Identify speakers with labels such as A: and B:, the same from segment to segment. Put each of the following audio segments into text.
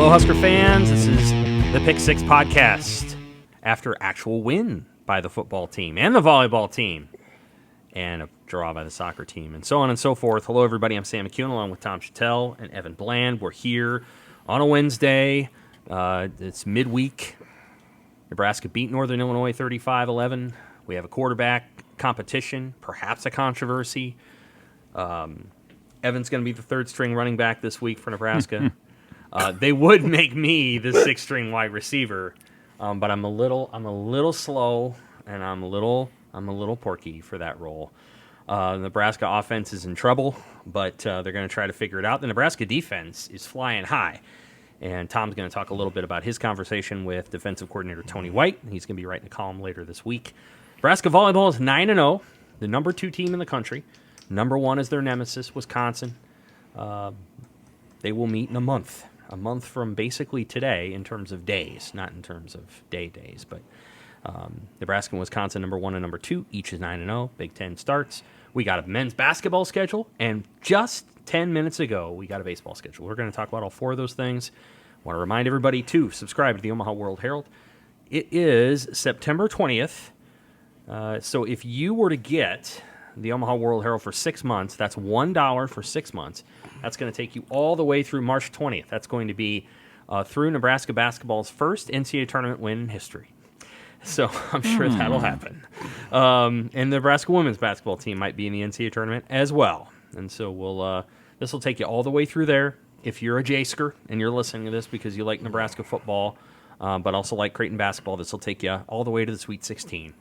A: Hello, Husker fans. This is the Pick Six podcast after actual win by the football team and the volleyball team and a draw by the soccer team and so on and so forth. Hello, everybody. I'm Sam McKewon along with Tom Shatel and Evan Bland. We're here on a Wednesday. It's midweek. Nebraska beat Northern Illinois 35-11. We have a quarterback competition, perhaps a controversy. Evan's going to be the third-string running back this week for Nebraska. They would make me the sixth-string wide receiver, but I'm a little slow, and I'm a little porky for that role. The Nebraska offense is in trouble, but they're going to try to figure it out. The Nebraska defense is flying high, and Tom's going to talk a little bit about his conversation with defensive coordinator Tony White. He's going to be writing a column later this week. Nebraska volleyball is 9-0, the number 2 team in the country. Number 1 is their nemesis, Wisconsin. They will meet in a month from basically today in terms of days, not in terms of days. But Nebraska and Wisconsin, number 1 and number 2, each is 9-0. Big Ten starts. We got a men's basketball schedule, and just 10 minutes ago, we got a baseball schedule. We're going to talk about all 4 of those things. I want to remind everybody to subscribe to the Omaha World-Herald. It is September 20th. So if you were to get the Omaha World-Herald for 6 months, that's $1 for 6 months. That's going to take you all the way through March 20th. That's going to be through Nebraska basketball's first NCAA tournament win in history. So I'm sure that'll happen. And the Nebraska women's basketball team might be in the NCAA tournament as well. And so this will take you all the way through there. If you're a Jaysker and you're listening to this because you like Nebraska football, but also like Creighton basketball, this will take you all the way to the Sweet 16.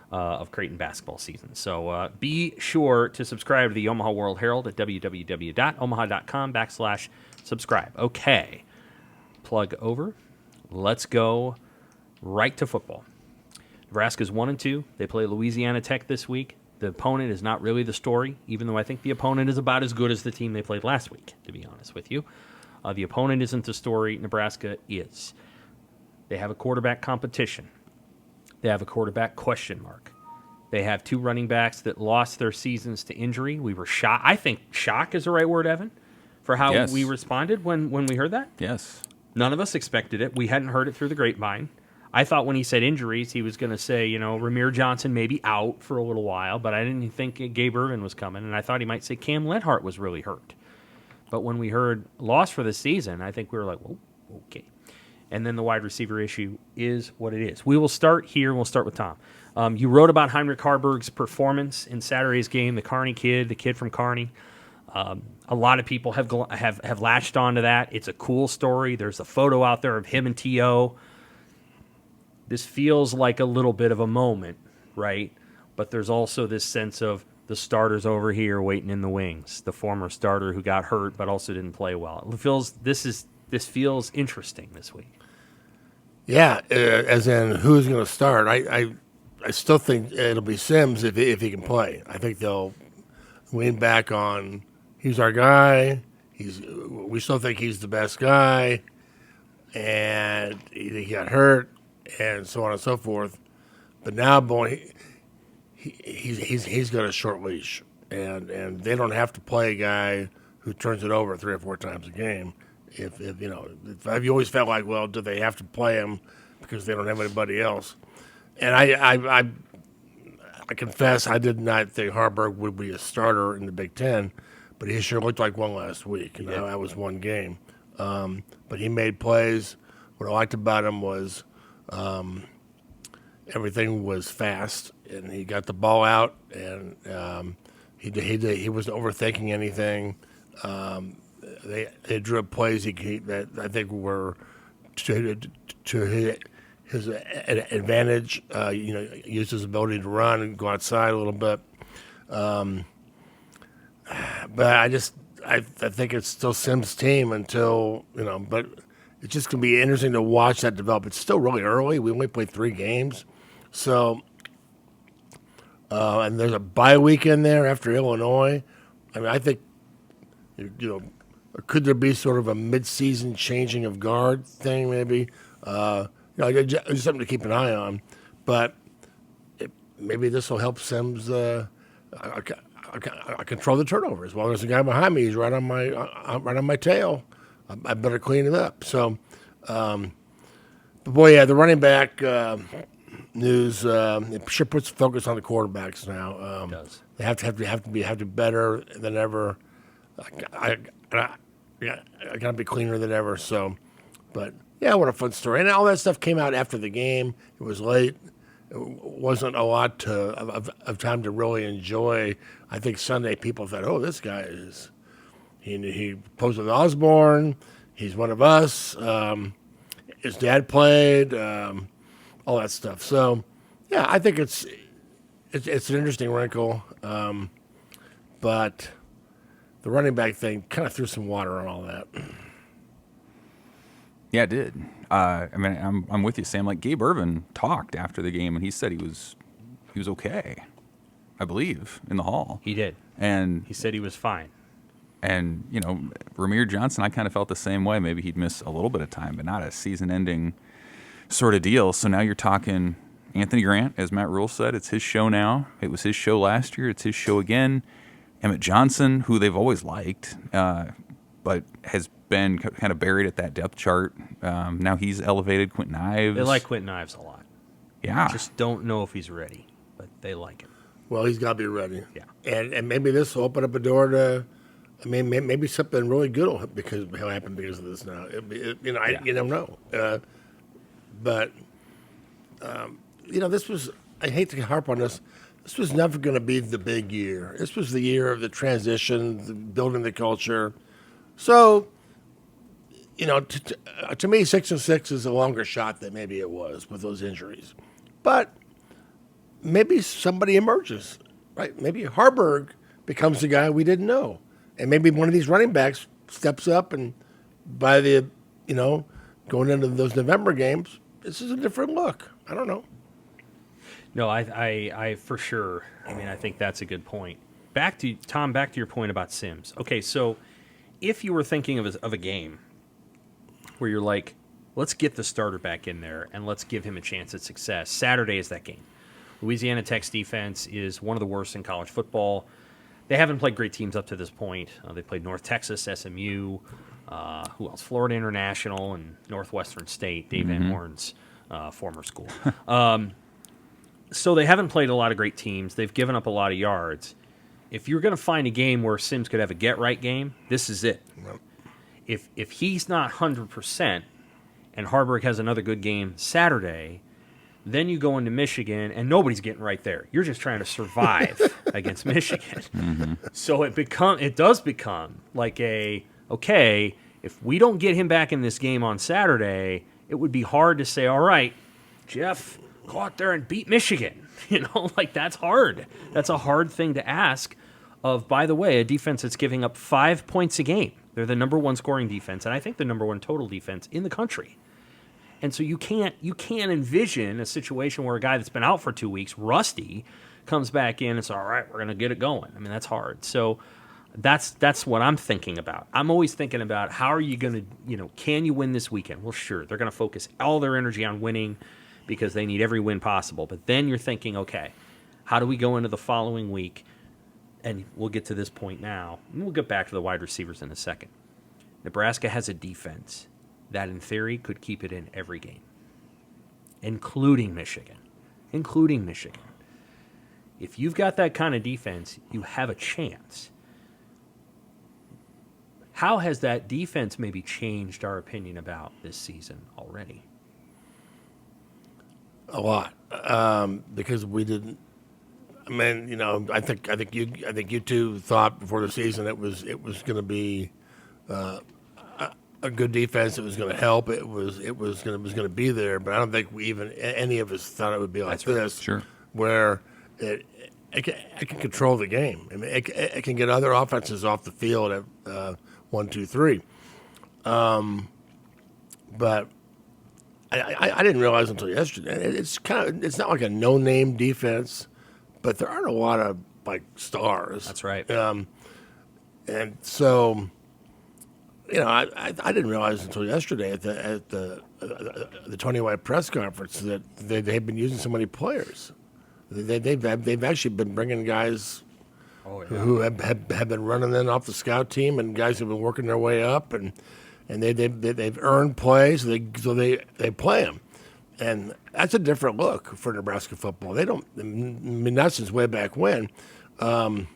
A: Of Creighton basketball season. So be sure to subscribe to the Omaha World-Herald at www.omaha.com/subscribe. Okay. Plug over. Let's go right to football. Nebraska's 1-2. They play Louisiana Tech this week. The opponent is not really the story, even though I think the opponent is about as good as the team they played last week, to be honest with you. The opponent isn't the story. Nebraska is. They have a quarterback competition. They have a quarterback question mark. They have 2 running backs that lost their seasons to injury. We were shocked. I think shock is the right word, Evan, for how we responded when we heard that.
B: Yes.
A: None of us expected it. We hadn't heard it through the grapevine. I thought when he said injuries, he was going to say, Ramir Johnson may be out for a little while, but I didn't think Gabe Irvin was coming, and I thought he might say Cam Lenhart was really hurt. But when we heard loss for the season, I think we were like, whoa, okay. And then the wide receiver issue is what it is. We will start here. We'll start with Tom. You wrote about Heinrich Haarberg's performance in Saturday's game, the Kearney kid, the kid from Kearney. A lot of people have latched onto that. It's a cool story. There's a photo out there of him and T.O. This feels like a little bit of a moment, right? But there's also this sense of the starter's over here waiting in the wings, the former starter who got hurt but also didn't play well. This feels interesting this week.
C: Yeah, as in who's going to start. I still think it'll be Sims if he can play. I think they'll lean back on he's our guy. We still think he's the best guy, and he got hurt, and so on and so forth. But now, boy, he's got a short leash, and they don't have to play a guy who turns it over 3 or 4 times a game. If you always felt like, well, do they have to play him because they don't have anybody else? And I confess I did not think Haarberg would be a starter in the Big Ten, but he sure looked like one last week. That was one game. But he made plays. What I liked about him was everything was fast, and he got the ball out, and he wasn't overthinking anything. They drew up plays that I think were to his advantage. Used his ability to run and go outside a little bit. But I think it's still Sims' team until But it's just going to be interesting to watch that develop. It's still really early. We only played 3 games, so and there's a bye week in there after Illinois. I mean, I think could there be sort of a mid-season changing of guard thing, maybe? Just something to keep an eye on. But maybe this will help Sims control the turnovers. Well, there's a guy behind me. He's right on my tail. I better clean it up. So, but boy, yeah, the running back news it sure puts focus on the quarterbacks now.
A: It does.
C: They have to be better than ever. I gotta be cleaner than ever. So, but yeah, what a fun story! And all that stuff came out after the game. It was late. It wasn't a lot of time to really enjoy. I think Sunday people thought, "Oh, this guy is he posed with Osborne. He's one of us. His dad played, all that stuff." So, yeah, I think it's an interesting wrinkle, but the running back thing kind of threw some water on all that.
B: Yeah, it did. I mean, I'm with you, Sam. Like Gabe Ervin talked after the game, and he said he was okay, I believe, in the hall.
A: He did.
B: And
A: He said he was fine.
B: And, Ramir Johnson, I kind of felt the same way. Maybe he'd miss a little bit of time, but not a season-ending sort of deal. So now you're talking Anthony Grant, as Matt Rule said. It's his show now. It was his show last year. It's his show again. Emmett Johnson, who they've always liked, but has been kind of buried at that depth chart. Now he's elevated. Quentin Ives.
A: They like Quentin Ives a lot.
B: Yeah.
A: Just don't know if he's ready, but they like him.
C: Well, he's got to be ready.
A: Yeah.
C: And maybe this will open up a door to, maybe something really good will happen because of this now. You don't know. But this was, I hate to harp on this, this was never going to be the big year. This was the year of the transition, building the culture. So, to me, 6-6 is a longer shot than maybe it was with those injuries. But maybe somebody emerges, right? Maybe Haarberg becomes the guy we didn't know. And maybe one of these running backs steps up and by the, going into those November games, this is a different look. I don't know.
A: No, I for sure. I think that's a good point. Back to your point about Sims. Okay, so if you were thinking of a game where you're like, let's get the starter back in there and let's give him a chance at success, Saturday is that game. Louisiana Tech's defense is one of the worst in college football. They haven't played great teams up to this point. They played North Texas, SMU, who else? Florida International and Northwestern State, Dave Van Horn's former school. So they haven't played a lot of great teams. They've given up a lot of yards. If you're going to find a game where Sims could have a get-right game, this is it. Yep. If he's not 100% and Haarberg has another good game Saturday, then you go into Michigan and nobody's getting right there. You're just trying to survive against Michigan. Mm-hmm. So it does become like okay, if we don't get him back in this game on Saturday, it would be hard to say, all right, Jeff, go out there and beat Michigan. That's hard. That's a hard thing to ask of, by the way, a defense that's giving up 5 points a game. They're the number one scoring defense, and I think the number one total defense in the country. And so you can't envision a situation where a guy that's been out for 2 weeks, rusty, comes back in and says, all right, we're going to get it going. That's hard. So that's what I'm thinking about. I'm always thinking about how are you going to, can you win this weekend? Well, sure, they're going to focus all their energy on winning because they need every win possible. But then you're thinking, okay, how do we go into the following week? And we'll get to this point now. And we'll get back to the wide receivers in a second. Nebraska has a defense that, in theory, could keep it in every game, including Michigan. If you've got that kind of defense, you have a chance. How has that defense maybe changed our opinion about this season already?
C: A lot, because we didn't. I think you two thought before the season it was going to be a good defense. It was going to help. It was going to be there. But I don't think any of us thought it would be like this.
B: Sure. Where
C: it can control the game. It can get other offenses off the field at 1, 2, 3. But I didn't realize until yesterday. It's not like a no-name defense, but there aren't a lot of stars.
A: That's right.
C: And so, I didn't realize until yesterday at the Tony White press conference that they've been using so many players. They've actually been bringing guys who have been running in off the scout team and guys who have been working their way up, and and they've earned plays, so they play them, and that's a different look for Nebraska football. They don't, I mean, not since way back when, have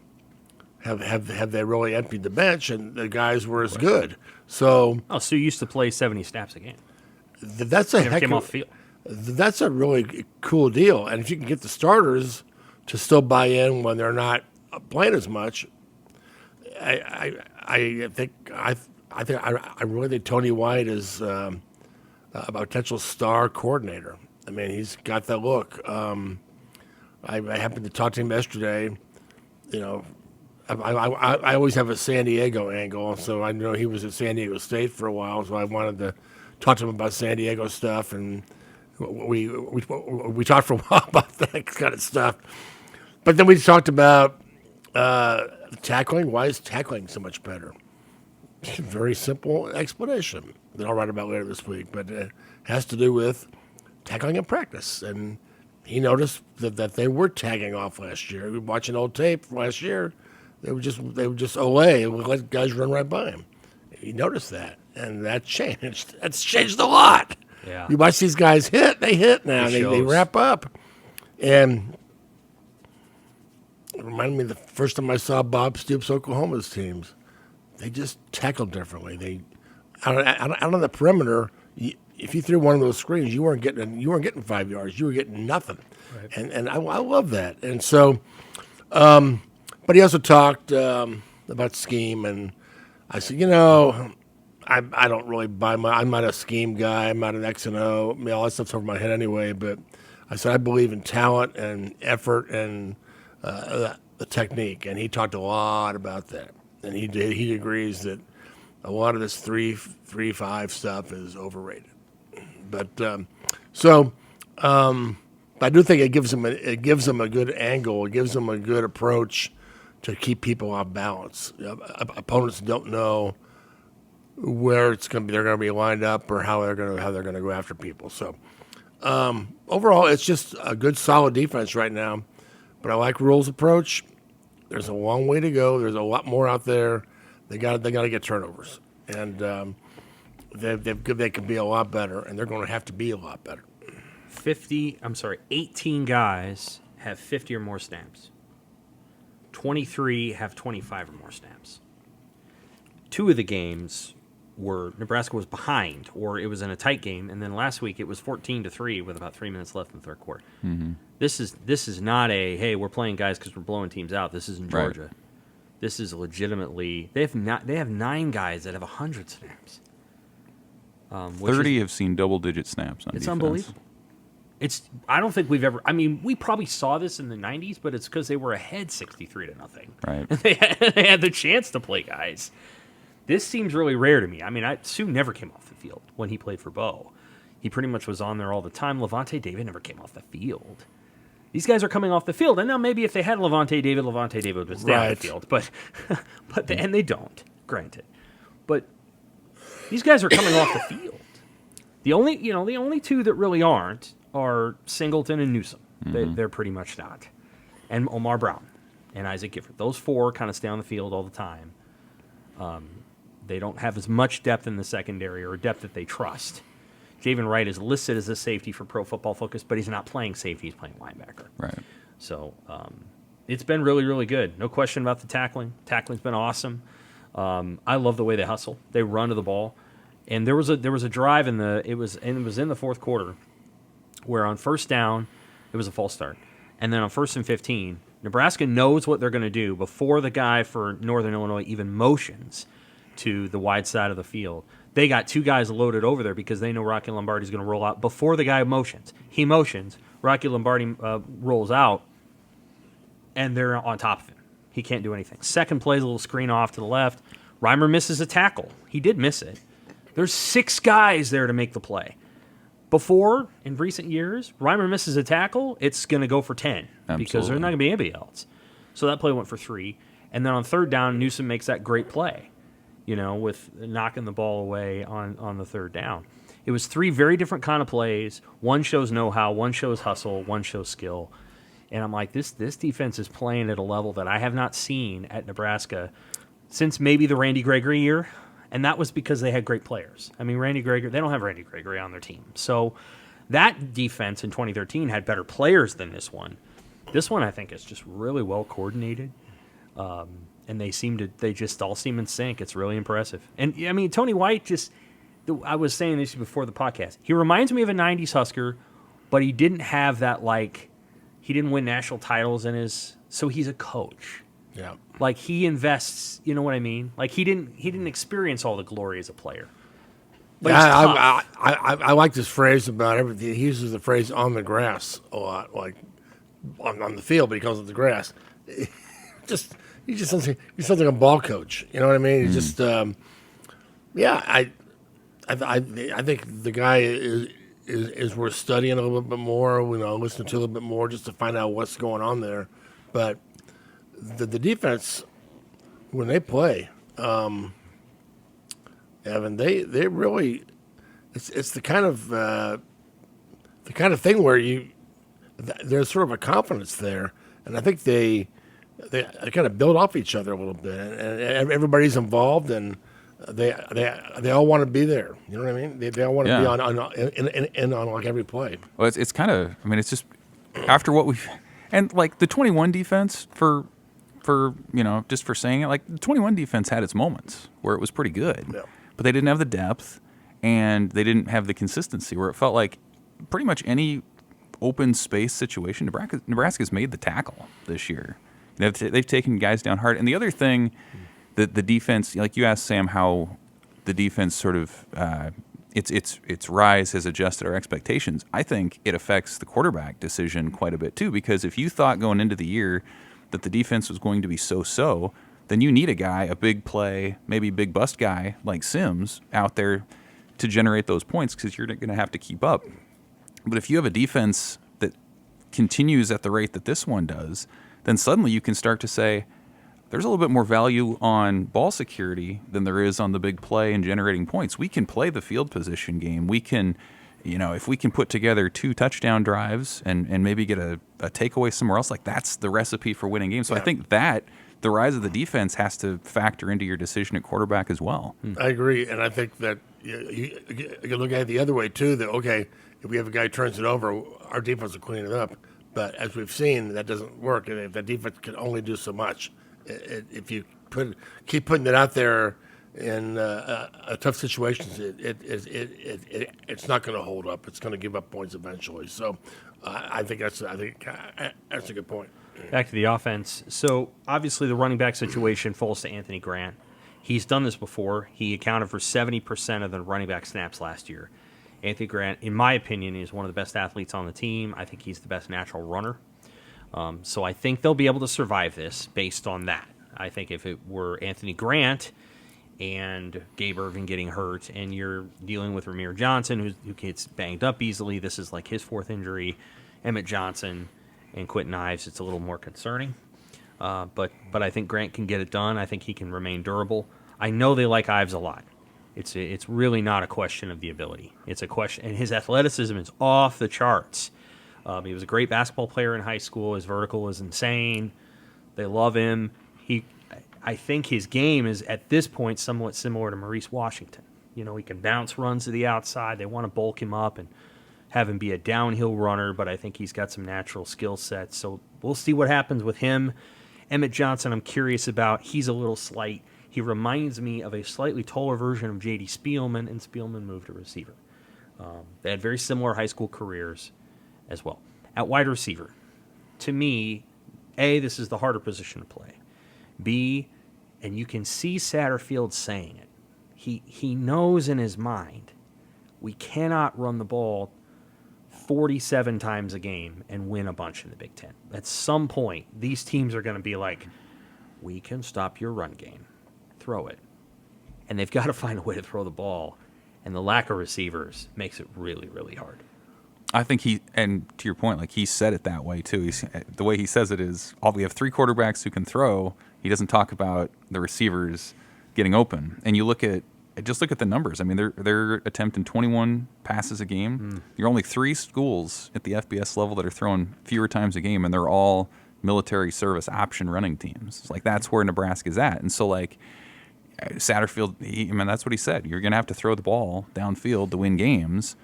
C: they really emptied the bench and the guys were as good. So
A: Sue used to play 70 snaps a game.
C: That's a
A: Never came off the field.
C: That's a really cool deal, and if you can get the starters to still buy in when they're not playing as much, I really think Tony White is a potential star coordinator. I mean, he's got that look. I happened to talk to him yesterday. You know, I always have a San Diego angle, so I know he was at San Diego State for a while, so I wanted to talk to him about San Diego stuff, and we talked for a while about that kind of stuff. But then we talked about tackling. Why is tackling so much better? Very simple explanation that I'll write about later this week, but it has to do with tackling in practice. And he noticed that they were tagging off last year. We were watching old tape last year. They were just away and would let guys run right by him. He noticed that, and that changed. That's changed a lot.
A: Yeah.
C: You watch these guys hit. They hit now. They wrap up. And it reminded me of the first time I saw Bob Stoops' Oklahoma's teams. They just tackled differently. Out on the perimeter, if you threw one of those screens, you weren't getting 5 yards. You were getting nothing. Right. And I love that. And so, but he also talked about scheme, and I said, I don't really I'm not a scheme guy. I'm not an X and O. I mean, all that stuff's over my head anyway. But I said I believe in talent and effort and the technique, and he talked a lot about that. And he agrees that a lot of this 3-5 stuff is overrated. But I do think it gives them a good angle. It gives them a good approach to keep people off balance. Opponents don't know where it's going to be. They're going to be lined up or how they're going to go after people. So overall, it's just a good, solid defense right now. But I like Rule's approach. There's a long way to go. There's a lot more out there. They got to get turnovers, and they can be a lot better, and they're going to have to be a lot better.
A: 18 guys have 50 or more snaps. 23 have 25 or more snaps. 2 of the games were Nebraska was behind, or it was in a tight game, and then last week it was 14-3 with about 3 minutes left in the third quarter. Mm-hmm. This is not a hey, we're playing guys because we're blowing teams out. This is in Georgia. Right. This is legitimately they have 9 guys that have 100 snaps.
B: 30 have seen double-digit snaps on defense.
A: It's unbelievable. I don't think we've ever. I mean, we probably saw this in the '90s, but it's because they were ahead 63-0.
B: Right.
A: They had the chance to play guys. This seems really rare to me. I mean, Sue never came off the field when he played for Bo. He pretty much was on there all the time. Levante David never came off the field. These guys are coming off the field, and now maybe if they had Levante David would stay on the field, and they don't. Granted, but these guys are coming off the field. The only 2 that really aren't are Singleton and Newsom. Mm-hmm. They're pretty much not, and Omar Brown and Isaac Gifford. Those 4 kind of stay on the field all the time. They don't have as much depth in the secondary or depth that they trust. Javen Wright is listed as a safety for Pro Football Focus, but he's not playing safety. He's playing linebacker.
B: Right.
A: So it's been really, really good. No question about the tackling. Tackling's been awesome. I love the way they hustle. They run to the ball. And there was a drive it was in the fourth quarter where on first down it was a false start. And then on 1st and 15, Nebraska knows what they're going to do before the guy for Northern Illinois even motions to the wide side of the field. They got 2 guys loaded over there because they know Rocky Lombardi's going to roll out before the guy motions. He motions, Rocky Lombardi rolls out, and they're on top of him. He can't do anything. Second play is a little screen off to the left. Reimer misses a tackle. He did miss it. There's 6 guys there to make the play. Before, in recent years, Reimer misses a tackle, it's going to go for 10 because there's not going to be anybody else. So that play went for 3. And then on third down, Newsom makes that great play, with knocking the ball away on the third down. It was 3 very different kind of plays. One shows know-how, one shows hustle, one shows skill. And I'm like, this defense is playing at a level that I have not seen at Nebraska since maybe the Randy Gregory year. and that was because they had great players. I mean, Randy Gregory, they don't have Randy Gregory on their team. So that defense in 2013 had better players than this one. This one, I think, is just really well coordinated. And they just all seem in sync. It's really impressive. And I mean, Tony White I was saying this before the podcast. He reminds me of a 90s Husker, but he didn't have that, like, he didn't win national titles so he's a coach.
C: Yeah.
A: Like, he invests, you know what I mean? Like, he didn't experience all the glory as a player. But he's tough.
C: I like this phrase about everything. He uses the phrase "on the grass" a lot, like on the field, but he calls it the grass. He just sounds like a ball coach. You know what I mean? He just, I think the guy is worth studying a little bit more. Listening to a little bit more just to find out what's going on there. But the defense, when they play, Evan, they really, it's the kind of thing where there's sort of a confidence there, and I think they kind of build off each other a little bit, and everybody's involved, and they all want to be there. You know what I mean? They all want to be on like every play.
B: Well, it's kind of, I mean, it's just after what we've, and like the 21 defense for just for saying it, like the 21 defense had its moments where it was pretty good, but they didn't have the depth and they didn't have the consistency where it felt like pretty much any open space situation, Nebraska's made the tackle this year. They've taken guys down hard. And the other thing that the defense, like you asked Sam, how the defense sort of its rise has adjusted our expectations. I think it affects the quarterback decision quite a bit too, because if you thought going into the year that the defense was going to be so-so, then you need a guy, a big play, maybe big bust guy like Sims out there to generate those points because you're going to have to keep up. But if you have a defense that continues at the rate that this one does, then suddenly you can start to say there's a little bit more value on ball security than there is on the big play and generating points. We can play the field position game. We can, if we can put together 2 touchdown drives and maybe get a takeaway somewhere else, like that's the recipe for winning games. So I think that the rise of the defense has to factor into your decision at quarterback as well.
C: I agree, and I think that you look at it the other way too, that, okay, if we have a guy who turns it over, our defense will clean it up. But as we've seen, that doesn't work, and if the defense can only do so much. If you keep putting it out there in tough situations, it's not going to hold up. It's going to give up points eventually. So I think that's a good point.
A: Back to the offense. So obviously the running back situation falls to Anthony Grant. He's done this before. He accounted for 70% of the running back snaps last year. Anthony Grant, in my opinion, is one of the best athletes on the team. I think he's the best natural runner. So I think they'll be able to survive this based on that. I think if it were Anthony Grant and Gabe Irvin getting hurt and you're dealing with Ramir Johnson, who gets banged up easily, this is like his 4th injury, Emmett Johnson and Quentin Ives, it's a little more concerning. But I think Grant can get it done. I think he can remain durable. I know they like Ives a lot. It's really not a question of the ability. It's a question, and his athleticism is off the charts. He was a great basketball player in high school. His vertical is insane. They love him. I think his game is, at this point, somewhat similar to Maurice Washington. He can bounce runs to the outside. They want to bulk him up and have him be a downhill runner, but I think he's got some natural skill sets. So we'll see what happens with him. Emmett Johnson, I'm curious about. He's a little slight. He reminds me of a slightly taller version of J.D. Spielman, and Spielman moved to receiver. They had very similar high school careers as well. At wide receiver, to me, A, this is the harder position to play. B, and you can see Satterfield saying it, he knows in his mind we cannot run the ball 47 times a game and win a bunch in the Big Ten. At some point, these teams are going to be like, we can stop your run game. Throw it. And they've got to find a way to throw the ball. And the lack of receivers makes it really, really hard.
B: I think and to your point, like he said it that way too. The way he says it is, we have 3 quarterbacks who can throw. He doesn't talk about the receivers getting open. And you look at the numbers. I mean, they're attempting 21 passes a game. You're only 3 schools at the FBS level that are throwing fewer times a game, and they're all military service option running teams. It's like that's where Nebraska's at. And so, like, Satterfield, that's what he said. You're going to have to throw the ball downfield to win games.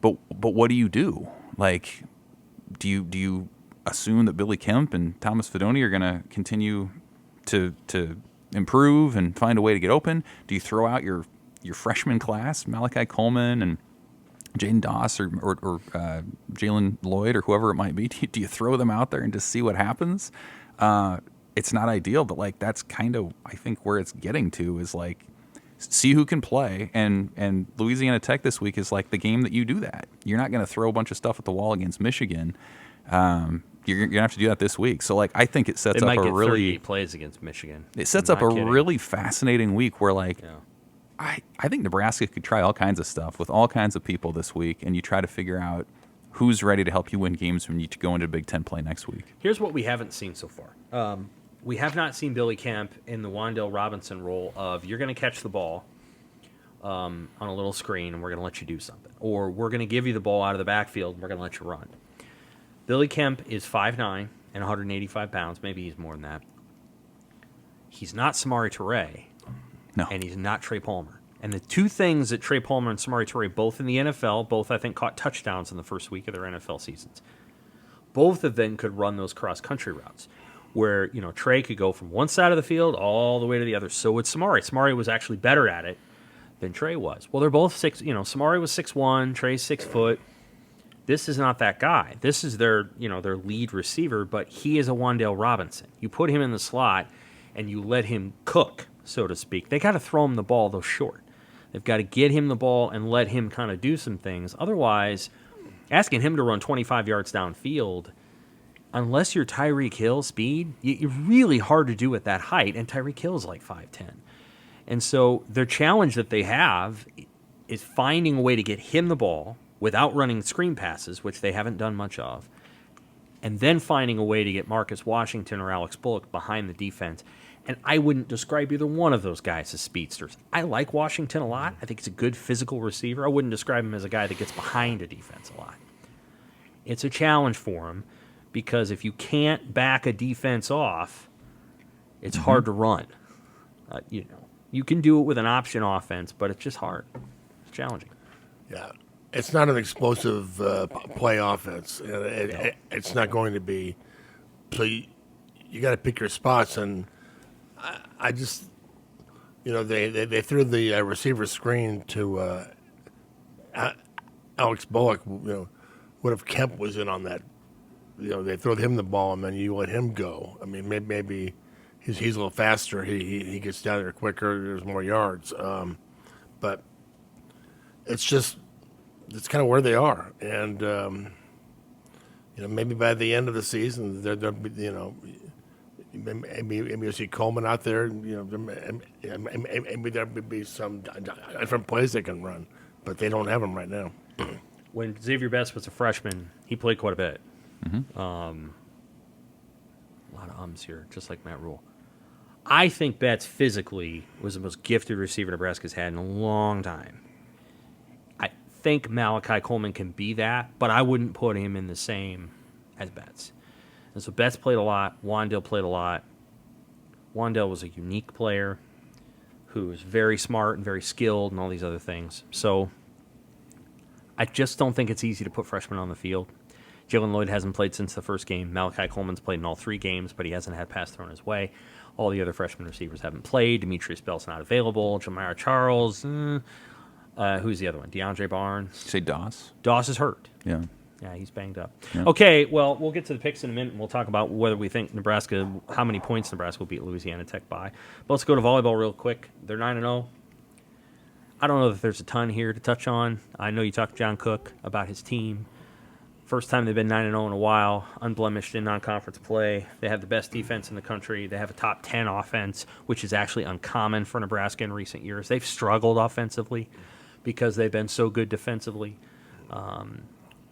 B: But what do? Like, do you assume that Billy Kemp and Thomas Fedoni are going to continue to improve and find a way to get open? Do you throw out your freshman class, Malachi Coleman and Jaden Doss or Jalen Lloyd or whoever it might be? Do you throw them out there and just see what happens? It's not ideal, but like that's kind of I think where it's getting to is like see who can play, and Louisiana Tech this week is like the game that you do that. You're not going to throw a bunch of stuff at the wall against Michigan. You're going to have to do that this week. So like I think it sets up a really
A: 38 plays against Michigan.
B: It sets up a really fascinating week where like I think Nebraska could try all kinds of stuff with all kinds of people this week, and you try to figure out who's ready to help you win games when you go into Big Ten play next week.
A: Here's what we haven't seen so far. We have not seen Billy Kemp in the Wan'Dale Robinson role of you're going to catch the ball on a little screen and we're going to let you do something. Or we're going to give you the ball out of the backfield and we're going to let you run. Billy Kemp is 5'9" and 185 pounds. Maybe he's more than that. He's not Samari Toure.
B: No.
A: And he's not Trey Palmer. And the two things that Trey Palmer and Samari Toure, both in the NFL, both I think caught touchdowns in the first week of their NFL seasons. Both of them could run those cross-country routes where, Trey could go from one side of the field all the way to the other. So would Samari. Samari was actually better at it than Trey was. Well, they're both 6, Samari was 6'1", Trey's 6 foot. This is not that guy. This is their lead receiver, but he is a Wan'Dale Robinson. You put him in the slot and you let him cook, so to speak. They got to throw him the ball, though, short. They've got to get him the ball and let him kind of do some things. Otherwise, asking him to run 25 yards downfield, unless you're Tyreek Hill speed, you're really hard to do at that height, and Tyreek Hill is like 5'10". And so their challenge that they have is finding a way to get him the ball without running screen passes, which they haven't done much of, and then finding a way to get Marcus Washington or Alex Bullock behind the defense. And I wouldn't describe either one of those guys as speedsters. I like Washington a lot. I think he's a good physical receiver. I wouldn't describe him as a guy that gets behind a defense a lot. It's a challenge for him because if you can't back a defense off, it's hard to run. You can do it with an option offense, but it's just hard. It's challenging.
C: Yeah. It's not an explosive play offense. It's not going to be. So you got to pick your spots, and I just, they threw the receiver screen to Alex Bullock. What if Kemp was in on that? They throw him the ball, and then you let him go. I mean, maybe he's a little faster. He gets down there quicker. There's more yards. But it's kind of where they are, and maybe by the end of the season, they'll be, maybe you'll see Coleman out there. Maybe there'll be some different plays they can run, but they don't have them right now.
A: When Xavier Best was a freshman, he played quite a bit.
B: Mm-hmm.
A: A lot of ums here, just like Matt Rule. I think Betts physically was the most gifted receiver Nebraska's had in a long time. I think Malachi Coleman can be that, but I wouldn't put him in the same as Betts. And so Betts played a lot. Wan'Dale played a lot. Wan'Dale was a unique player who was very smart and very skilled and all these other things. So I just don't think it's easy to put freshmen on the field. Jalen Lloyd hasn't played since the first game. Malachi Coleman's played in all 3 games, but he hasn't had pass thrown his way. All the other freshman receivers haven't played. Demetrius Bell's not available. Jamar Charles. Who's the other one? DeAndre Barnes.
B: You say Doss?
A: Doss is hurt.
B: Yeah.
A: Yeah, he's banged up.
B: Yeah.
A: Okay, well, we'll get to the picks in a minute, and we'll talk about whether we think how many points Nebraska will beat Louisiana Tech by. But let's go to volleyball real quick. They're 9-0. I don't know that there's a ton here to touch on. I know you talked to John Cook about his team. First time they've been 9-0 in a while, unblemished in non-conference play. They have the best defense in the country. They have a top 10 offense, which is actually uncommon for Nebraska in recent years. They've struggled offensively because they've been so good defensively.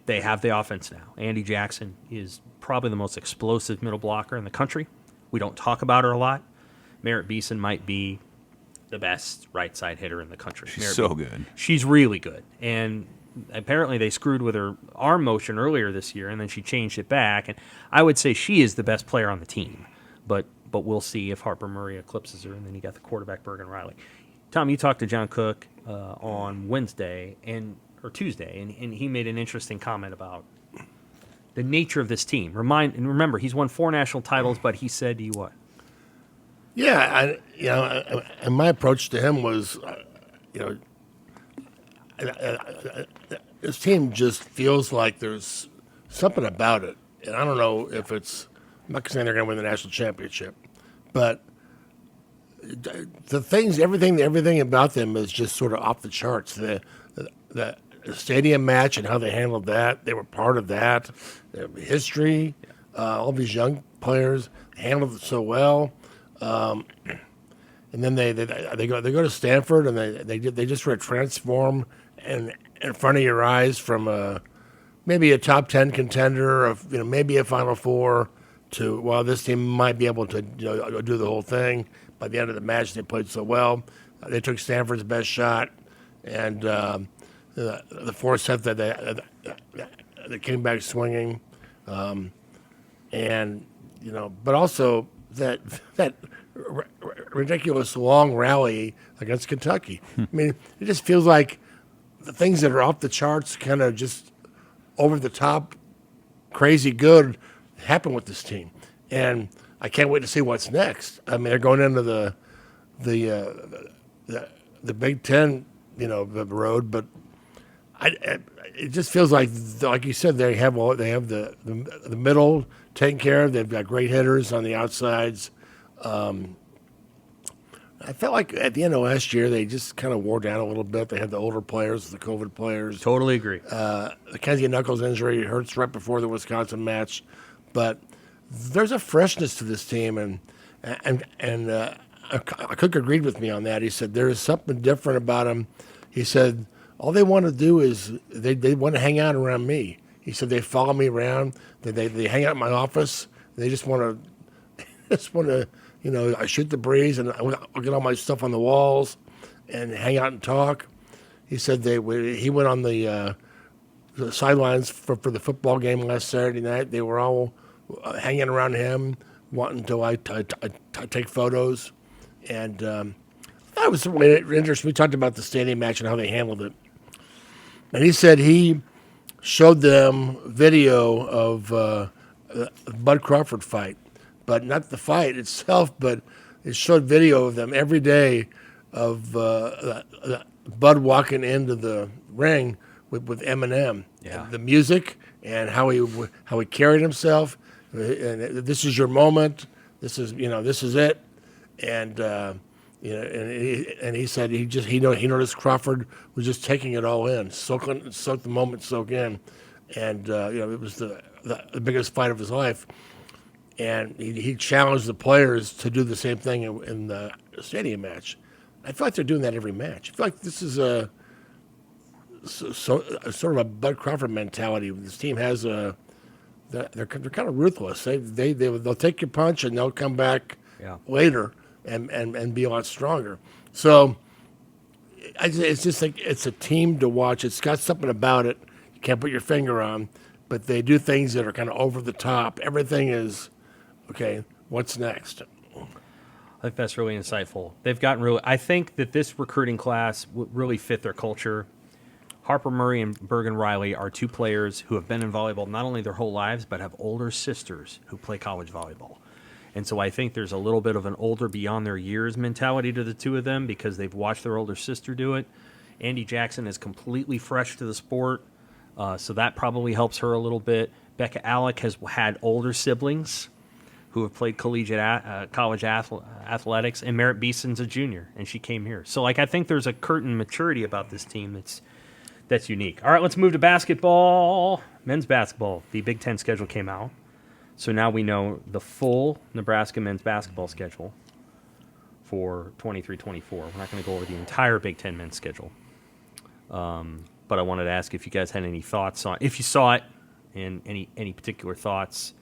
A: They have the offense now. Andy Jackson is probably the most explosive middle blocker in the country. We don't talk about her a lot. Merritt Beeson might be the best right side hitter in the country.
B: She's so good.
A: She's really good. And apparently they screwed with her arm motion earlier this year, and then she changed it back. And I would say she is the best player on the team. but we'll see if Harper Murray eclipses her, and then you got the quarterback Bergen Riley. Tom, you talked to John Cook on Wednesday or Tuesday, and he made an interesting comment about the nature of this team. Remember, he's won 4 national titles, but he said to you what?
C: Yeah, and my approach to him was, this team just feels like there's something about it, and I don't know if it's. I'm not saying they're going to win the national championship, but the things, everything about them is just sort of off the charts. The stadium match and how they handled that, they were part of that. The history, all these young players handled it so well. And then they go to Stanford and they just sort of transform in front of your eyes from maybe a top 10 contender of maybe a Final Four to this team might be able to do the whole thing. By the end of the match, they played so well. They took Stanford's best shot, and the fourth set that they came back swinging, and but also that ridiculous long rally against Kentucky. I mean, it just feels like the things that are off the charts, kind of just over the top, crazy good, happen with this team, and I can't wait to see what's next. I mean, they're going into the Big Ten, the road, but it just feels like you said, they have the middle taken care of. They've got great hitters on the outsides. I felt like at the end of last year, they just kind of wore down a little bit. They had the older players, the COVID players.
A: Totally agree.
C: The Kenzie Knuckles injury hurts right before the Wisconsin match, but there's a freshness to this team, and Cook agreed with me on that. He said there is something different about them. He said all they want to do is they want to hang out around me. He said they follow me around. They hang out in my office. They just want to I shoot the breeze and I'll get all my stuff on the walls and hang out and talk. He said he went on the sidelines for the football game last Saturday night. They were all hanging around him, wanting to take photos. And that was really interesting. We talked about the stadium match and how they handled it. And he said he showed them video of the Bud Crawford fight, but not the fight itself, but it showed video of them every day of Bud walking into the ring with Eminem.
A: Yeah.
C: The music and how he carried himself. And this is your moment. This is it. And and he said he noticed Crawford was just taking it all in, soak the moment soak in, and it was the biggest fight of his life. And he challenged the players to do the same thing in the stadium match. I feel like they're doing that every match. I feel like this is a sort of a Bud Crawford mentality. This team has they're kind of ruthless. They'll take your punch and they'll come back later and be a lot stronger. So it's just like it's a team to watch. It's got something about it you can't put your finger on, but they do things that are kind of over the top. Everything is okay. What's next?
A: I think that's really insightful. They've gotten really. I think that this recruiting class really fit their culture. Harper Murray and Bergen Riley are 2 players who have been in volleyball not only their whole lives, but have older sisters who play college volleyball. And so I think there's a little bit of an older beyond their years mentality to the 2 of them because they've watched their older sister do it. Andy Jackson is completely fresh to the sport, so that probably helps her a little bit. Becca Alec has had older siblings who have played collegiate college athletics, and Merritt Beeson's a junior, and she came here. So, I think there's a curtain maturity about this team that's unique. All right, let's move to basketball. Men's basketball. The Big Ten schedule came out. So now we know the full Nebraska men's basketball schedule for 23-24. We're not going to go over the entire Big Ten men's schedule. But I wanted to ask if you guys had any thoughts on, if you saw it, and any particular thoughts.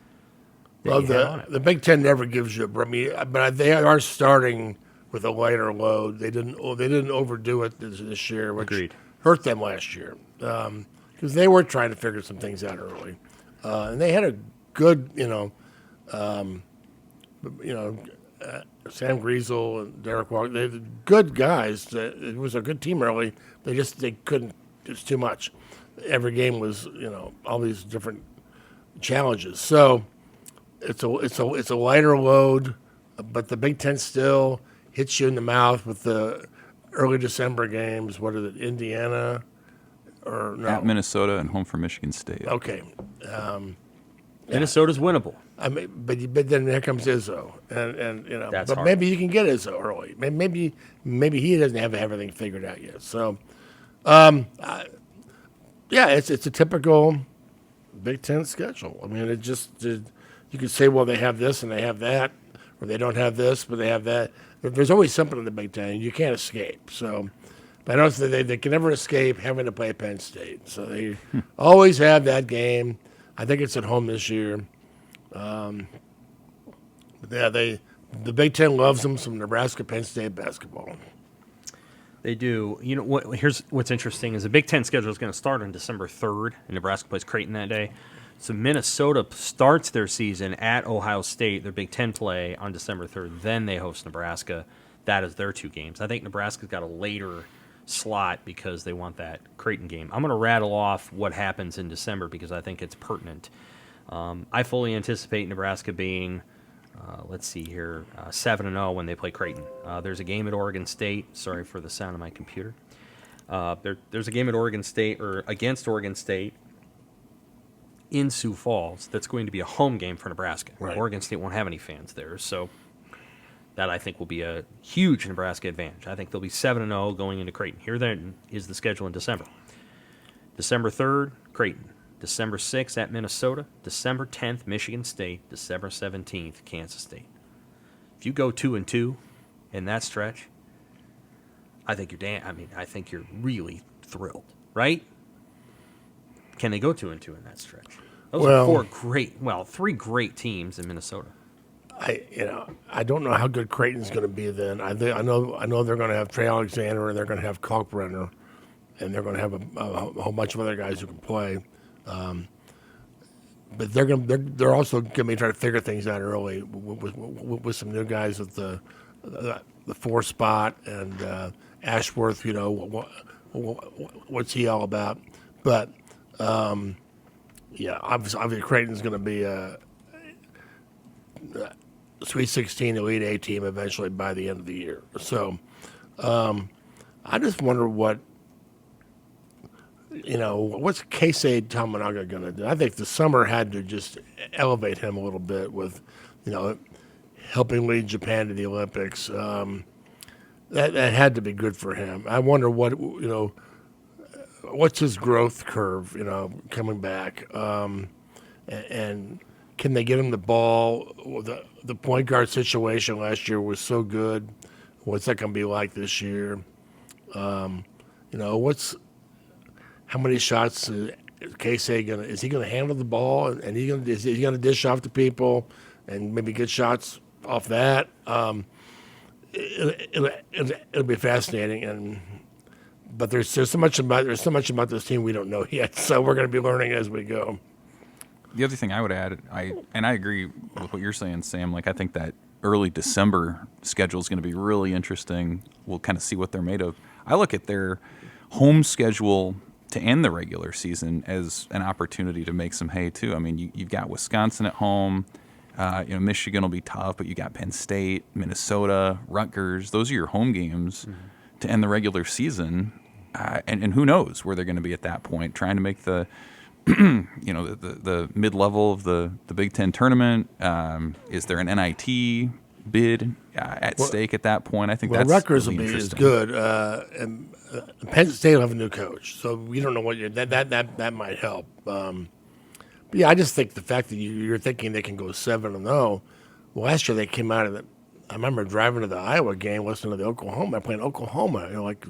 C: Well, the Big Ten never gives you but they are starting with a lighter load. They didn't overdo it this year, which
A: Agreed.
C: hurt them last year because they were trying to figure some things out early, and they had a good Sam Griesel and Derek Walker, they're good guys. It was a good team early. They couldn't. It's too much. Every game was all these different challenges. So it's a lighter load, but the Big Ten still hits you in the mouth with the early December games. What is it, Indiana or no?
B: At Minnesota and home for Michigan State.
C: Okay.
A: Minnesota's winnable.
C: I mean, but then here comes Izzo, and
A: That's
C: but
A: hard.
C: maybe you can get Izzo early. Maybe he doesn't have everything figured out yet. So, it's a typical Big Ten schedule. I mean, you could say, well, they have this and they have that, or they don't have this but they have that. There's always something in the Big Ten. You can't escape. So, but I don't think they can never escape having to play Penn State. So they always have that game. I think it's at home this year. But the Big Ten loves them, some Nebraska, Penn State basketball.
A: They do. You know what? Here's what's interesting is the Big Ten schedule is going to start on December 3rd, and Nebraska plays Creighton that day. So Minnesota starts their season at Ohio State, their Big Ten play on December 3rd. Then they host Nebraska. That is their two games. I think Nebraska's got a later slot because they want that Creighton game. I'm going to rattle off what happens in December because I think it's pertinent. I fully anticipate Nebraska being, 7-0 when they play Creighton. There's a game at Oregon State. Sorry for the sound of my computer. There's a game at Oregon State or against Oregon State in Sioux Falls that's going to be a home game for Nebraska.
C: Right.
A: Oregon State won't have any fans there, so that I think will be a huge Nebraska advantage. I think they'll be 7-0 going into Creighton. Here then is the schedule in December. December 3rd, Creighton. December 6th at Minnesota. December 10th, Michigan State. December 17th, Kansas State. If you go 2-2 in that stretch, I think you're really thrilled, right? Can they go 2-2 in that stretch? Those are three great teams in Minnesota.
C: I don't know how good Creighton's going to be then. I know they're going to have Trey Alexander and they're going to have Kalkbrenner, and they're going to have a whole bunch of other guys who can play. But they're also going to be trying to figure things out early with some new guys with the 4 spot and Ashworth. What's he all about? But obviously Creighton's going to be a Sweet 16 Elite 8 team eventually by the end of the year. So I just wonder what's Keisei Tamanaga going to do? I think the summer had to just elevate him a little bit with, helping lead Japan to the Olympics. That had to be good for him. I wonder what's his growth curve, coming back, and can they get him the ball? The point guard situation last year was so good. What's that going to be like this year? How many shots is Keisei gonna? Is he going to handle the ball? And is he going to dish off to people and maybe get shots off that? It'll be fascinating. But there's so much about this team we don't know yet. So we're going to be learning as we go.
B: The other thing I would add, I agree with what you're saying, Sam. Like, I think that early December schedule is going to be really interesting. We'll kind of see what they're made of. I look at their home schedule to end the regular season as an opportunity to make some hay too. I mean, you've got Wisconsin at home. Michigan will be tough, but you got Penn State, Minnesota, Rutgers. Those are your home games to end the regular season. And who knows where they're going to be at that point, trying to make the the mid-level of the Big Ten tournament. Is there an NIT bid at stake at that point? I think that's
C: Rutgers
B: really
C: will be as
B: interesting.
C: good. And Penn State will have a new coach, so we don't know what that might help. But yeah, I just think the fact that you're thinking they can go 7-0. Well, last year they came out of I remember driving to the Iowa game, listening to the Oklahoma, playing Oklahoma, like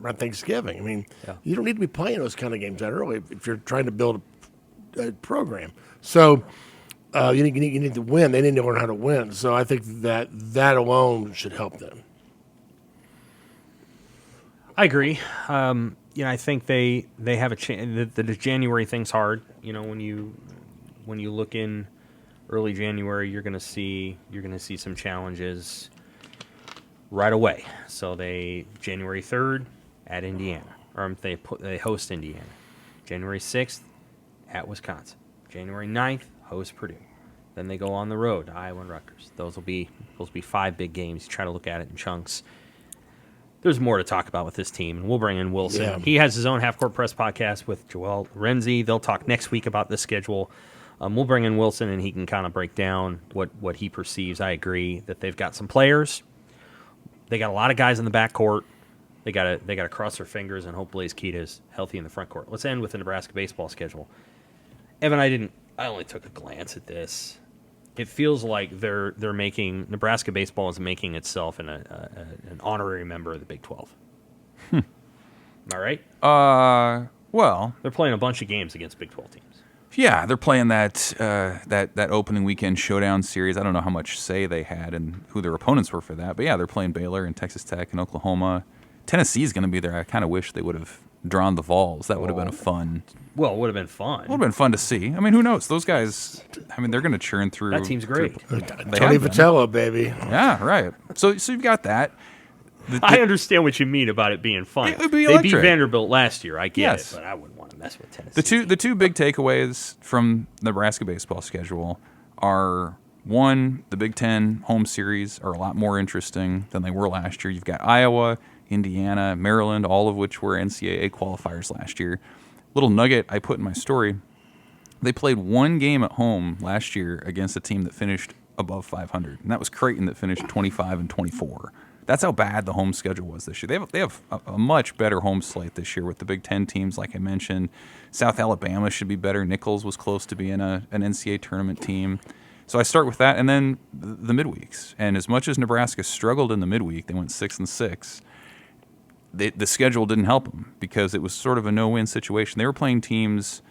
C: around Thanksgiving. I mean, you don't need to be playing those kind of games that early if you're trying to build a program. So you need to win. They need to learn how to win. So I think that alone should help them.
A: I agree. I think they have a chance. The January thing's hard. When you look in early January, you're gonna see some challenges right away. So January 3rd at Indiana, or they host Indiana. January 6th at Wisconsin. January 9th host Purdue. Then they go on the road to Iowa and Rutgers. Those will be 5 big games. You try to look at it in chunks. There's more to talk about with this team, and we'll bring in Wilson.
C: Yeah.
A: He has his own Half Court Press podcast with Joel Renzi. They'll talk next week about this schedule. We'll bring in Wilson, and he can kind of break down what he perceives. I agree that they've got some players. They got a lot of guys in the backcourt. They got to cross their fingers and hope Blaze Keita's healthy in the front court. Let's end with the Nebraska baseball schedule. Evan, I only took a glance at this. It feels like they're making Nebraska baseball is making itself an honorary member of the Big 12. Am I right?
B: Well,
A: They're playing a bunch of games against Big 12 teams.
B: yeah, they're playing that opening weekend showdown series. I don't know how much say they had and who their opponents were for that, but yeah, they're playing Baylor and Texas Tech and Oklahoma. Tennessee's going to be there. I kind of wish they would have drawn the Vols. That would have been a fun.
A: Well, it would have been fun.
B: Would have been fun to see. I mean, who knows? Those guys. I mean, they're going to churn through.
A: That team's great.
B: They
C: Tony
B: have been.
C: Vitello, baby.
B: Yeah, right. So you've got that.
A: I understand what you mean about it being fun.
B: It would be
A: they beat
B: electric.
A: Vanderbilt last year. I get
B: Yes.
A: it, but I wouldn't want to mess with Tennessee.
B: The two big takeaways from Nebraska baseball schedule are, one, the Big Ten home series are a lot more interesting than they were last year. You've got Iowa, Indiana, Maryland, all of which were NCAA qualifiers last year. Little nugget I put in my story, they played one game at home last year against a team that finished above 500, and that was Creighton that finished 25-24. That's how bad the home schedule was this year. They have a much better home slate this year with the Big Ten teams, like I mentioned. South Alabama should be better. Nichols was close to being an NCAA tournament team. So I start with that, and then the midweeks. And as much as Nebraska struggled in the midweek, they went 6-6. The schedule didn't help them because it was sort of a no-win situation. They were playing teams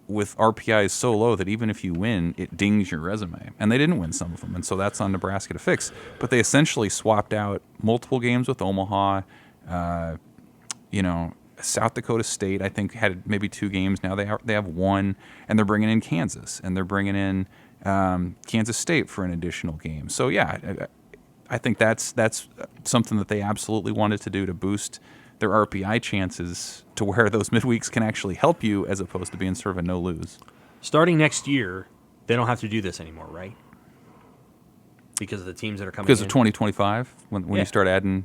B: with RPIs so low that even if you win, it dings your resume. And they didn't win some of them, and so that's on Nebraska to fix. But they essentially swapped out multiple games with Omaha. South Dakota State, I think, had maybe 2 games. Now they have 1, and they're bringing in Kansas, and they're bringing in Kansas State for an additional game. So, yeah, I think that's something that they absolutely wanted to do to boost their RPI chances to where those midweeks can actually help you as opposed to being sort of a no-lose.
A: Starting next year, they don't have to do this anymore, right? Because of the teams that are coming
B: Because
A: in.
B: of 2025, when
A: Yeah.
B: you start adding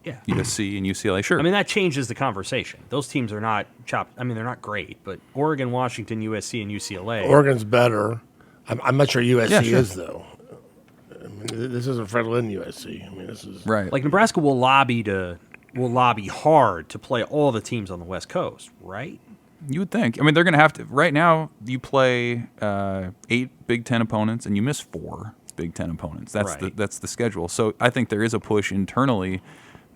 A: Yeah.
B: USC and UCLA, sure.
A: I mean, that changes the conversation. Those teams are not chopped. I mean, they're not great, but Oregon, Washington, USC, and UCLA.
C: Oregon's better. I'm not sure USC
B: Yeah, sure.
C: is, though. I mean, this isn't Fred Lynn USC. I mean, this is
B: right.
A: Like Nebraska will lobby hard to play all the teams on the West Coast, right?
B: You would think. I mean, they're going to have to. Right now, you play 8 Big Ten opponents, and you miss 4 Big Ten opponents. That's the schedule. So I think there is a push internally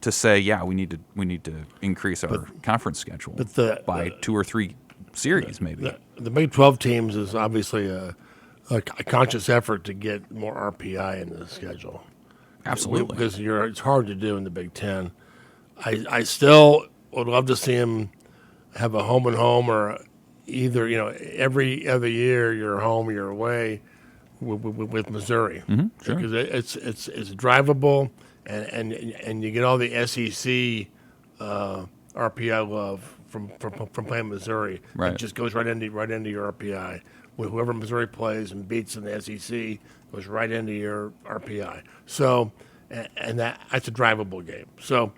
B: to say, yeah, we need to increase our conference schedule by 2 or 3 series, maybe.
C: the Big 12 teams is obviously a conscious effort to get more RPI in the schedule.
B: Absolutely.
C: Because it's hard to do in the Big Ten. I still would love to see him have a home and home, or either every other year you're home or you're away with Missouri.
B: Sure.
C: Because it's drivable, and you get all the SEC RPI love from playing Missouri.
B: Right.
C: It just goes right into your RPI. Whoever Missouri plays and beats in the SEC goes right into your RPI. So, and that's a drivable game. So,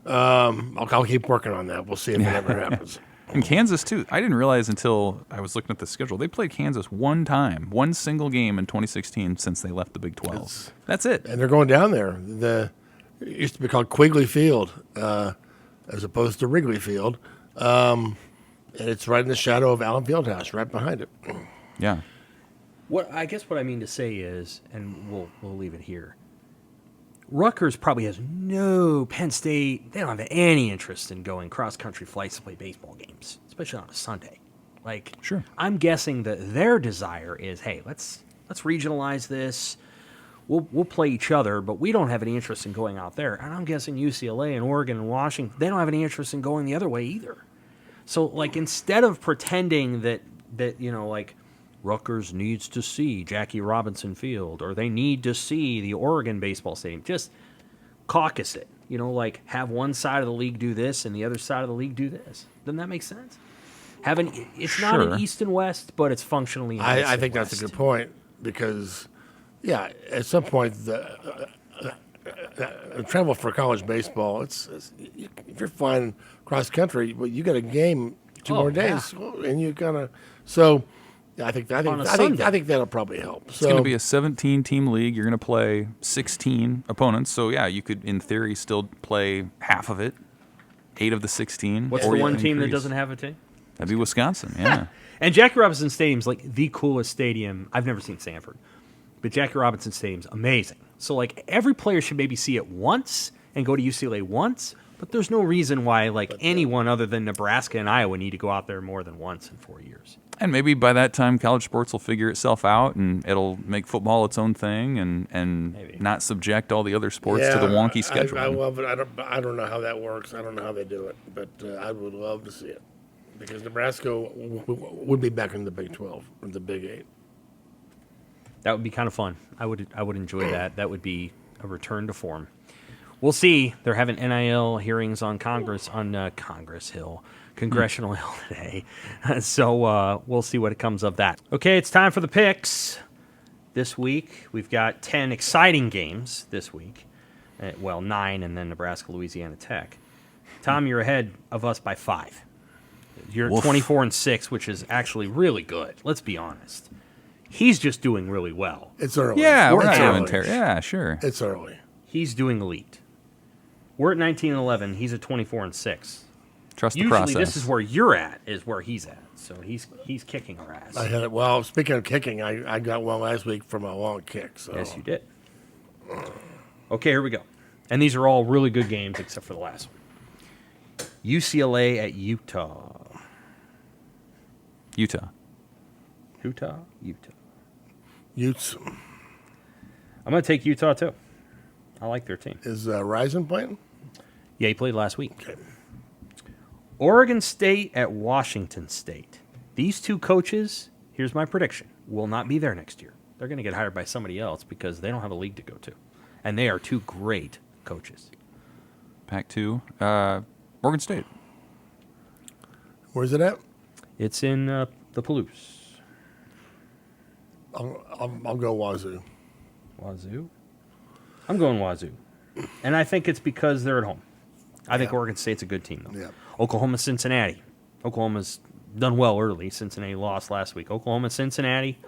C: I'll keep working on that. We'll see if it ever happens.
B: And Kansas, too. I didn't realize until I was looking at the schedule. They played Kansas one single game in 2016 since they left the Big 12. That's it.
C: And they're going down there. It used to be called Quigley Field as opposed to Wrigley Field. And it's right in the shadow of Allen Fieldhouse, right behind it.
B: Yeah.
A: What I mean to say is, and we'll leave it here. Rutgers probably has Penn State, they don't have any interest in going cross-country flights to play baseball games, especially on a Sunday.
B: Sure.
A: I'm guessing that their desire is, hey, let's regionalize this. We'll play each other, but we don't have any interest in going out there. And I'm guessing UCLA and Oregon and Washington, they don't have any interest in going the other way either. So, instead of pretending that Rutgers needs to see Jackie Robinson Field, or they need to see the Oregon baseball stadium. Just caucus it. Like have one side of the league do this and the other side of the league do this. Doesn't that make sense? It's not an East and West, but it's functionally an East
C: I
A: and
C: think
A: West.
C: that's a good point because, yeah, at some point the travel for college baseball, it's if you're flying cross country, well, you got a game 2 more days, and you kind of so. I think that'll probably help.
B: It's going to be a 17-team league. You're going to play 16 opponents. So yeah, you could, in theory, still play half of it, 8 of the 16.
A: What's the one team that doesn't have a team?
B: That'd be Wisconsin. Yeah.
A: And Jackie Robinson Stadium's like the coolest stadium. I've never seen Sanford, but Jackie Robinson Stadium's amazing. So like every player should maybe see it once and go to UCLA once. But there's no reason why anyone other than Nebraska and Iowa need to go out there more than once in 4 years.
B: And maybe by that time, college sports will figure itself out, and it'll make football its own thing, and not subject all the other sports to the wonky schedule.
C: I love it. I don't know how that works. I don't know how they do it, but I would love to see it because Nebraska would be back in the Big 12 or the Big 8.
A: That would be kind of fun. I would enjoy that. That would be a return to form. We'll see. They're having NIL hearings on Congressional Hill today. So we'll see what comes of that. Okay, it's time for the picks. This week, we've got 10 exciting games this week. 9 and then Nebraska, Louisiana Tech. Tom, you're ahead of us by 5. You're 24-6, which is actually really good. Let's be honest. He's just doing really well.
C: It's early.
B: Yeah, we're not doing terrible. Yeah, sure.
C: It's early.
A: He's doing elite. We're at 19-11. He's at 24-6.
B: Trust
A: Usually
B: the process.
A: this is where you're at, is where he's at. So he's kicking our ass.
C: I had it. Well, speaking of kicking, I got one last week from a long kick. So.
A: Yes, you did. Okay, here we go. And these are all really good games except for the last one. UCLA at Utah.
B: Utah.
C: Utes.
A: I'm going to take Utah, too. I like their team.
C: Is Ryzen playing?
A: Yeah, he played last week.
C: Okay.
A: Oregon State at Washington State. These two coaches, here's my prediction, will not be there next year. They're going to get hired by somebody else because they don't have a league to go to. And they are two great coaches.
B: Pac-2. Oregon State.
C: Where's it at?
A: It's in the Palouse.
C: I'll go Wazoo.
A: Wazoo? I'm going Wazoo. And I think it's because they're at home. I think Oregon State's a good team, though.
C: Yeah.
A: Oklahoma, Cincinnati. Oklahoma's done well early. Cincinnati lost last week. Oklahoma, Cincinnati.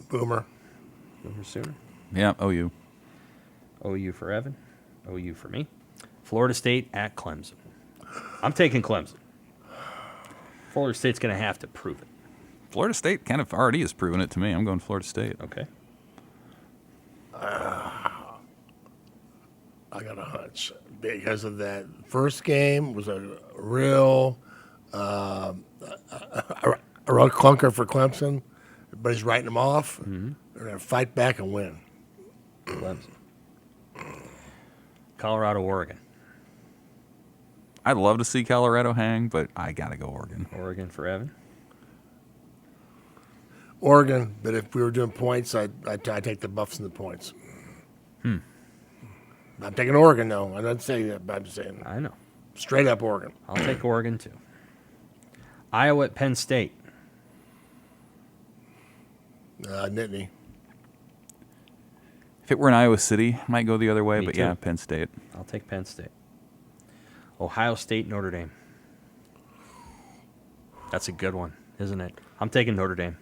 C: Boomer.
A: Boomer Sooner.
B: Yeah, OU.
A: OU for Evan. OU for me. Florida State at Clemson. I'm taking Clemson. Florida State's going to have to prove it.
B: Florida State kind of already has proven it to me. I'm going Florida State.
A: Okay.
C: I got a hunch because of that first game was a real clunker for Clemson. Everybody's writing them off. Mm-hmm. They're going to fight back and win.
A: Clemson. Colorado, Oregon.
B: I'd love to see Colorado hang, but I got to go Oregon.
A: Oregon for Evan.
C: Oregon, but if we were doing points, I'd take the Buffs and the points. I'm taking Oregon, though. I'm not saying that, but I'm saying
A: I know.
C: Straight up Oregon.
A: I'll take Oregon, too. Iowa at Penn State.
C: Nittany.
B: If it were in Iowa City, might go the other way,
A: Me
B: but
A: too.
B: yeah, Penn State.
A: I'll take Penn State. Ohio State, Notre Dame. That's a good one, isn't it? I'm taking Notre Dame.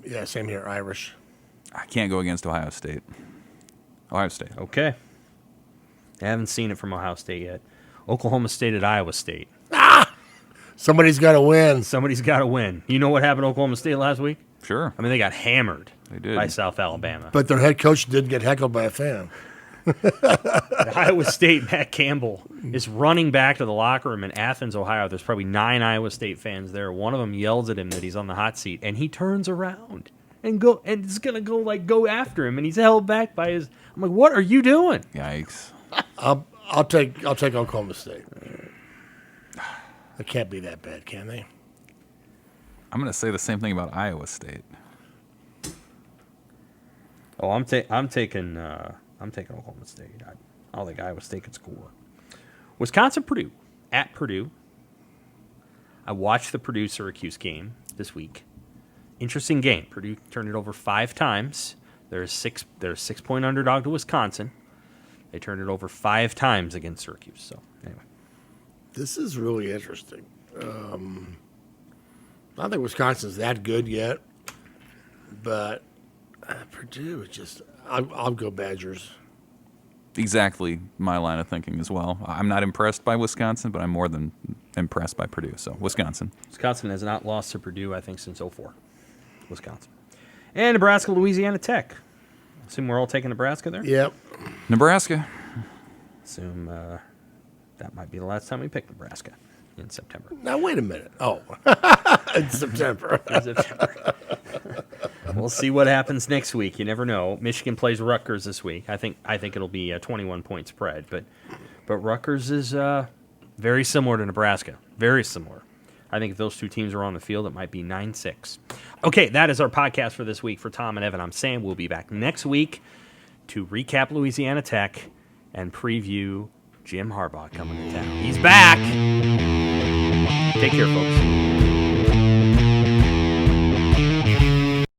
C: Yeah, same here, Irish.
B: I can't go against Ohio State. Ohio State.
A: Okay. I haven't seen it from Ohio State yet. Oklahoma State at Iowa State.
C: Somebody's got to win.
A: Somebody's got to win. You know what happened to Oklahoma State last week?
B: Sure.
A: I mean, they got hammered
B: They did.
A: by South Alabama.
C: But their head coach did get heckled by a fan.
A: Iowa State, Matt Campbell, is running back to the locker room in Athens, Ohio. There's probably 9 Iowa State fans there. One of them yells at him that he's on the hot seat, and he turns around and is gonna go after him, and he's held back by his. I'm like, what are you doing?
B: Yikes.
C: I'll take Oklahoma State. It can't be that bad, can they?
B: I'm going to say the same thing about Iowa State.
A: Oh, I'm taking Oklahoma State. I don't think Iowa State could score. Wisconsin, Purdue at Purdue. I watched the Purdue-Syracuse game this week. Interesting game. Purdue turned it over 5 times. They're a 6-point underdog to Wisconsin. They turned it over 5 times against Syracuse. So anyway,
C: This is really interesting. I don't think Wisconsin's that good yet, but Purdue is just. I'll go Badgers.
B: Exactly my line of thinking as well. I'm not impressed by Wisconsin, but I'm more than impressed by Purdue. So Wisconsin.
A: Wisconsin has not lost to Purdue, I think, since 2004. Wisconsin. And Nebraska, Louisiana Tech. Assume we're all taking Nebraska there?
C: Yep.
B: Nebraska.
A: Assume that might be the last time we pick Nebraska in September.
C: Now wait a minute. Oh, it's September.
A: We'll see what happens next week. You never know. Michigan plays Rutgers this week. I think it'll be a 21-point spread, but Rutgers is very similar to Nebraska. Very similar. I think if those two teams are on the field, it might be 9-6. Okay, that is our podcast for this week. For Tom and Evan, I'm Sam. We'll be back next week to recap Louisiana Tech and preview Jim Harbaugh coming to town. He's back. Take care, folks.